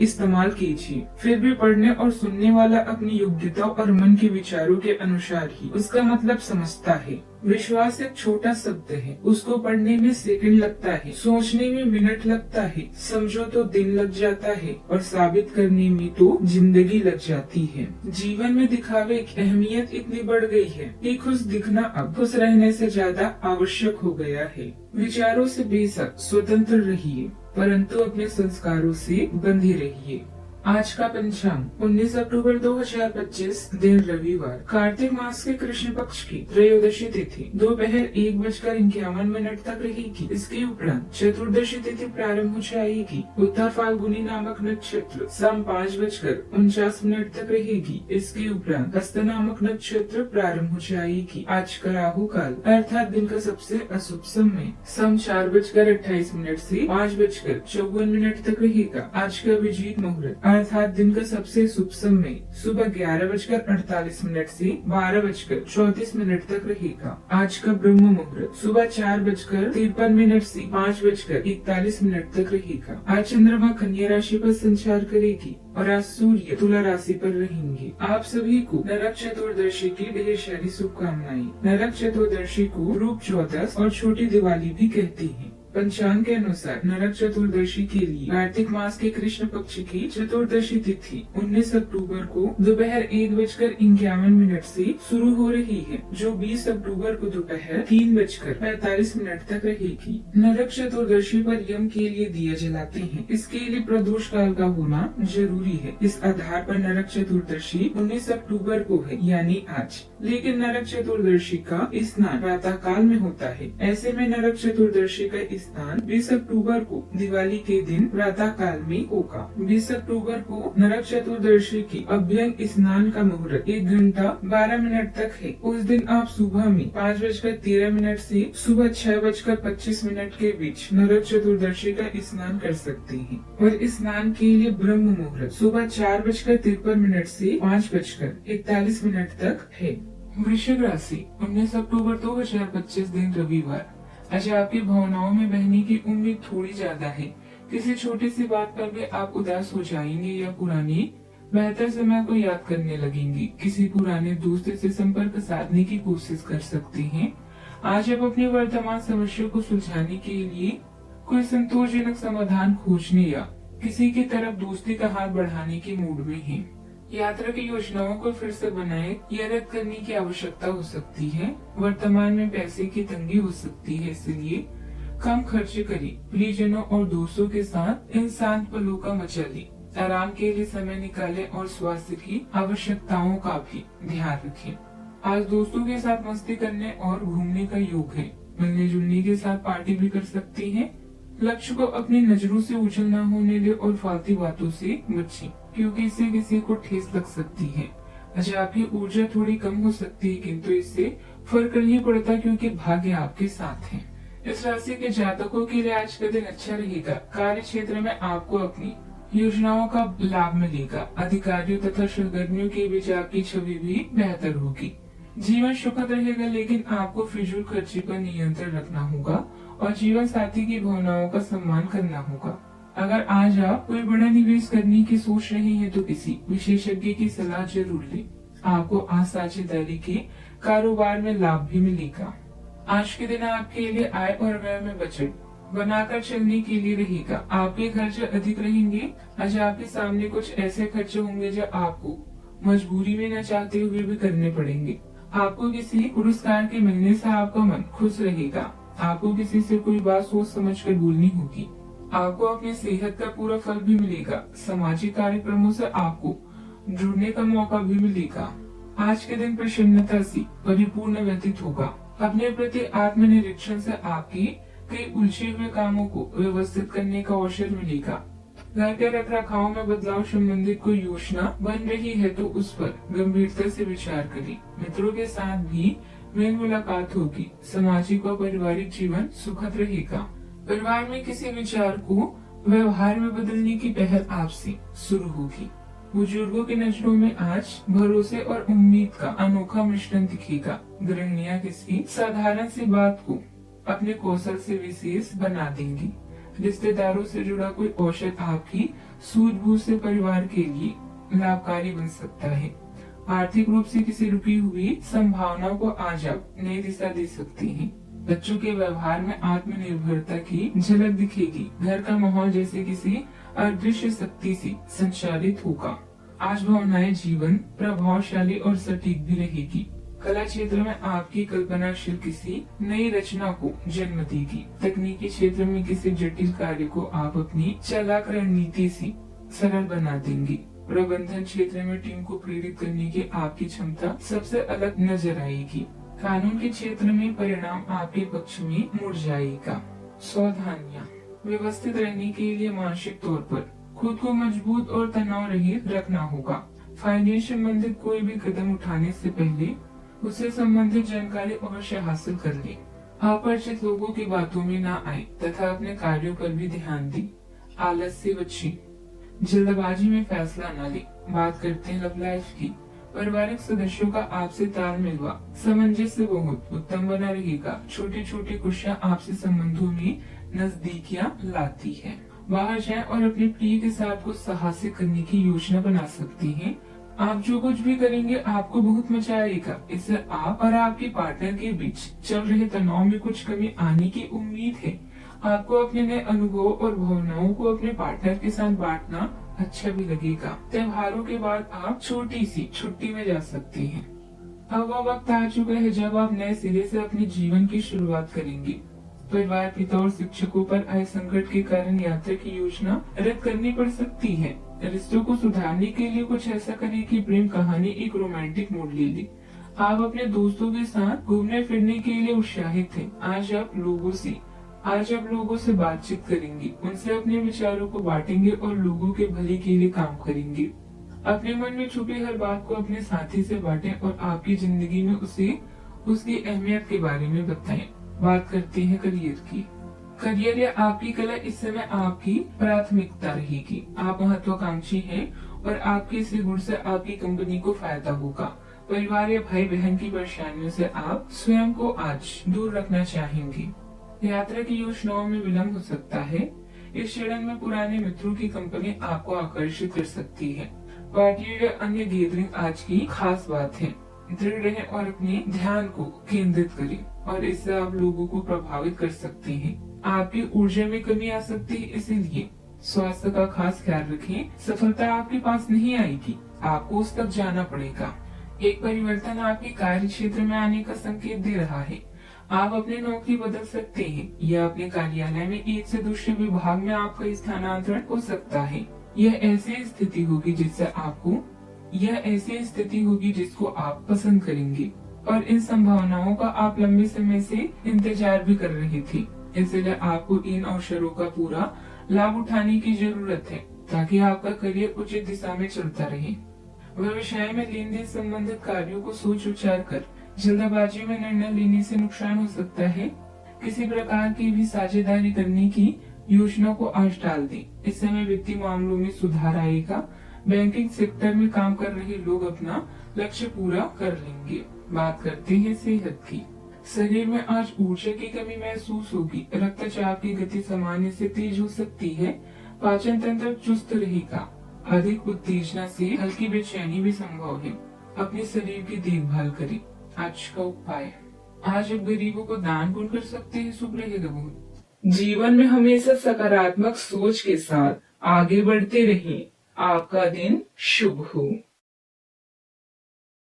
इस्तेमाल कीजिए। फिर भी पढ़ने और सुनने वाला अपनी योग्यता और मन के विचारों के अनुसार ही उसका मतलब समझता है। विश्वास एक छोटा शब्द है, उसको पढ़ने में सेकंड लगता है, सोचने में मिनट लगता है, समझो तो दिन लग जाता है और साबित करने में तो जिंदगी लग जाती है। जीवन में दिखावे की अहमियत इतनी बढ़ गई है कि खुश दिखना अब खुश रहने से ज्यादा आवश्यक हो गया है। विचारों से बेशक स्वतंत्र रहिए, परंतु अपने संस्कारों से बंधे रहिए। आज का पंचांग 19 अक्टूबर 2025 दिन रविवार, कार्तिक मास के कृष्ण पक्ष की त्रयोदशी तिथि दोपहर 1:51 तक रहेगी। इसके उपरांत चतुर्दशी तिथि प्रारंभ हो जाएगी। उत्तर फाल्गुनी नामक नक्षत्र शाम 5:49 तक रहेगी। इसके उपरांत हस्त नामक नक्षत्र प्रारंभ हो जाएगी। आज का राहु काल अर्थात दिन का सबसे अशुभ समय शाम 4:28 से 5:54 तक रहेगा। आज का अभिजीत मुहूर्त अर्थात दिन का सबसे शुभ समय सुबह 11:48 से 12:34 तक रहेगा। आज का ब्रह्म मुहूर्त सुबह 4:53 से 5:41 तक रहेगा। आज चंद्रमा कन्या राशि पर संचार करेगी और आज सूर्य तुला राशि पर रहेंगे। आप सभी को नरक चतुर्दशी की ढेर सारी शुभकामनाएं। नरक चतुर्दशी को रूप चौदस और छोटी दिवाली भी कहते हैं। पंचांग के अनुसार नरक चतुर्दशी के लिए कार्तिक मास के कृष्ण पक्ष की चतुर्दशी तिथि 19 अक्टूबर को दोपहर 1:51 से शुरू हो रही है, जो 20 अक्टूबर को दोपहर 3:45 तक रहेगी। नरक चतुर्दशी पर यम के लिए दिया जलाते हैं, इसके लिए प्रदोष काल का होना जरूरी है। इस आधार पर नरक चतुर्दशी 19 अक्टूबर को है, यानी आज। लेकिन नरक चतुर्दशी का स्नान प्रातः काल में होता है। ऐसे में नरक चतुर्दशी का स्नान 20 अक्टूबर को दिवाली के दिन प्रातः काल में होगा। 20 अक्टूबर को नरक चतुर्दशी की अभ्यंग स्नान का मुहूर्त 1:12 तक है। उस दिन आप सुबह में 5:13 से सुबह 6:25 के बीच नरक चतुर्दशी का स्नान कर सकते हैं। और स्नान के लिए ब्रह्म मुहूर्त सुबह 4:53 से 5:41 तक है। वृश्चिक राशि 19 अक्टूबर 2025 दिन रविवार। आज आपकी भावनाओं में बहने की उम्मीद थोड़ी ज्यादा है। किसी छोटी सी बात पर भी आप उदास हो जाएंगे या पुरानी बेहतर समय को याद करने लगेंगे। किसी पुराने दोस्त से संपर्क साधने की कोशिश कर सकते हैं। आज आप अपनी वर्तमान समस्या को सुलझाने के लिए कोई संतोषजनक समाधान खोजने या किसी की तरफ दोस्ती का हाथ बढ़ाने के मूड में हैं। यात्रा की योजनाओं को फिर से बनाए या रद्द करने की आवश्यकता हो सकती है। वर्तमान में पैसे की तंगी हो सकती है, इसलिए कम खर्च करें। प्रियजनों और दोस्तों के साथ इन शांत पलों का मजा लें। आराम के लिए समय निकालें और स्वास्थ्य की आवश्यकताओं का भी ध्यान रखें। आज दोस्तों के साथ मस्ती करने और घूमने का योग है। मिलने जुलने के साथ पार्टी भी कर सकते हैं। लक्ष्य को अपनी नजरों से ओझल न होने दे और फालतू बातों से बचें, क्योंकि इससे किसी को ठेस लग सकती है। आज आपकी ऊर्जा थोड़ी कम हो सकती है, किंतु इससे फर्क नहीं पड़ता क्योंकि भाग्य आपके साथ है। इस राशि के जातकों के लिए आज का दिन अच्छा रहेगा। कार्य क्षेत्र में आपको अपनी योजनाओं का लाभ मिलेगा। अधिकारियों तथा सहकर्मियों के बीच आपकी छवि भी बेहतर होगी। जीवन सुखद रहेगा, लेकिन आपको फिजूल खर्ची पर नियंत्रण रखना होगा और जीवन साथी की भावनाओं का सम्मान करना होगा। अगर आज आप कोई बड़ा निवेश करने की सोच रहे हैं तो किसी विशेषज्ञ की सलाह जरूर लें। आपको आज साझेदारी के कारोबार में लाभ भी मिलेगा। आज के दिन आपके लिए आय और व्यय में बजट बनाकर चलने के लिए रहेगा। आपके खर्च अधिक रहेंगे। आज आपके सामने कुछ ऐसे खर्च होंगे जो आपको मजबूरी में न चाहते हुए भी करने पड़ेंगे। आपको किसी पुरस्कार के मिलने से आपका मन खुश रहेगा। आपको किसी से कोई बात सोच समझ कर बोलनी होगी। आपको अपनी सेहत का पूरा फल भी मिलेगा। सामाजिक कार्यक्रमों से आपको जुड़ने का मौका भी मिलेगा। आज के दिन प्रसन्नता से परिपूर्ण व्यतीत होगा। अपने प्रति आत्मनिरीक्षण से आपकी कई उलझे हुए कामों को व्यवस्थित करने का अवसर मिलेगा। घर के रखरखाव में बदलाव संबंधित कोई योजना बन रही है तो उस पर गंभीरता से विचार करें। मित्रों के साथ भी मेल मुलाकात होगी। सामाजिक व पारिवारिक जीवन सुखद रहेगा। परिवार में किसी विचार को व्यवहार में बदलने की पहल आपसे शुरू होगी। बुजुर्गों की नजरों में आज भरोसे और उम्मीद का अनोखा मिश्रण दिखेगा। गृहिणियां किसी साधारण सी बात को अपने कौशल से विशेष बना देंगी। रिश्तेदारों से जुड़ा कोई औषध आपकी सूझबूझ से परिवार के लिए लाभकारी बन सकता है। आर्थिक रूप से किसी रुकी हुई संभावनाओं को आज आप नई दिशा दे सकती हैं। बच्चों के व्यवहार में आत्मनिर्भरता की झलक दिखेगी। घर का माहौल जैसे किसी अदृश्य शक्ति से संचालित होगा। आज भावनाएं जीवन प्रभावशाली और सटीक भी रहेगी। कला क्षेत्र में आपकी कल्पनाशील किसी नई रचना को जन्म देगी। तकनीकी क्षेत्र में किसी जटिल कार्य को आप अपनी चालाक रणनीति से सरल बना देंगे। प्रबंधन क्षेत्र में टीम को प्रेरित करने की आपकी क्षमता सबसे अलग नजर आएगी। कानून के क्षेत्र में परिणाम आपके पक्ष में मुड़ जाएगा। सावधानियां, व्यवस्थित रहने के लिए मानसिक तौर पर खुद को मजबूत और तनाव रहित रखना होगा। फाइनेंस संबंधित कोई भी कदम उठाने से पहले उससे संबंधित जानकारी अवश्य हासिल कर ले। अपरिचित लोगों की बातों में न आए तथा अपने कार्यों पर भी ध्यान दें। आलस से बचें, जल्दबाजी में फैसला न ले। बात करते हैं लव लाइफ की। पारिवारिक सदस्यों का आपसे तालमेल व सामंजस्य बहुत उत्तम बना रहेगा। छोटी छोटी खुशियाँ आपसे संबंधों में नजदीकियाँ लाती है। बाहर जाएं और अपने प्रिय के साथ कुछ साहसिक करने की योजना बना सकती हैं। आप जो कुछ भी करेंगे आपको बहुत मजा आएगा। इससे आप और आपके पार्टनर के बीच चल रहे तनाव में कुछ कमी आने की उम्मीद है। आपको अपने नए अनुभव और भावनाओं को अपने पार्टनर के साथ बांटना अच्छा भी लगेगा। त्योहारों के बाद आप छोटी सी छुट्टी में जा सकते हैं। अब वह वक्त आ चुका है जब आप नए सिरे से अपने जीवन की शुरुआत करेंगे। परिवार, पिता और शिक्षकों पर आए संकट के कारण यात्रा की योजना रद्द करनी पड़ सकती है। रिश्तों को सुधारने के लिए कुछ ऐसा करें कि प्रेम कहानी एक रोमांटिक मोड़ ले ले। आप अपने दोस्तों के साथ घूमने फिरने के लिए उत्साहित हैं। आज आप लोगों से बातचीत करेंगे, उनसे अपने विचारों को बांटेंगे और लोगों के भले के लिए काम करेंगे। अपने मन में छुपी हर बात को अपने साथी से बांटें और आपकी जिंदगी में उसे उसकी अहमियत के बारे में बताएं। बात करते हैं करियर की। करियर या आपकी कला इस समय आपकी प्राथमिकता रहेगी। आप महत्वाकांक्षी हैं और आपके इस गुण से आपकी कंपनी को फायदा होगा। परिवार या भाई बहन की परेशानियों से आप स्वयं को आज दूर रखना चाहेंगे। यात्रा की योजनाओं में विलम्ब हो सकता है। इस चरण में पुराने मित्रों की कंपनी आपको आकर्षित कर सकती है। पार्टी या अन्य गैदरिंग आज की खास बात है। दृढ़ रहें और अपने ध्यान को केंद्रित करें और इससे आप लोगों को प्रभावित कर सकते हैं। आपकी ऊर्जा में कमी आ सकती है, इसीलिए स्वास्थ्य का खास ख्याल रखें। सफलता आपके पास नहीं आएगी, आपको उस तक जाना पड़ेगा। एक परिवर्तन आपके कार्य क्षेत्र में आने का संकेत दे रहा है। आप अपनी नौकरी बदल सकते हैं या अपने कार्यालय में एक से दूसरे विभाग में आपका स्थानांतरण हो सकता है। यह ऐसी स्थिति होगी जिसको आप पसंद करेंगे और इन संभावनाओं का आप लंबे समय से इंतजार भी कर रहे थे। इसलिए आपको इन अवसरों का पूरा लाभ उठाने की जरूरत है ताकि आपका करियर उचित दिशा में चलता रहे। व्यवसाय में लेन देन संबंधित कार्यों को सोच विचार कर जल्दबाजी में निर्णय लेने से नुकसान हो सकता है। किसी प्रकार की भी साझेदारी करने की योजना को आज टाल दें। इस समय वित्तीय मामलों में सुधार आएगा। बैंकिंग सेक्टर में काम कर रहे लोग अपना लक्ष्य पूरा कर लेंगे। बात करते हैं सेहत की। शरीर में आज ऊर्जा की कमी महसूस होगी। रक्तचाप की गति सामान्य से तेज हो सकती है। पाचन तंत्र चुस्त रहेगा। अधिक उत्तेजना से हल्की बेचैनी भी संभव है। अपने शरीर की देखभाल करें। आज का उपाय, आज आप गरीबों को दान पुण्य कर सकते हैं, शुभ रहेगा बहुत। जीवन में हमेशा सकारात्मक सोच के साथ आगे बढ़ते रहें। आपका दिन शुभ हो।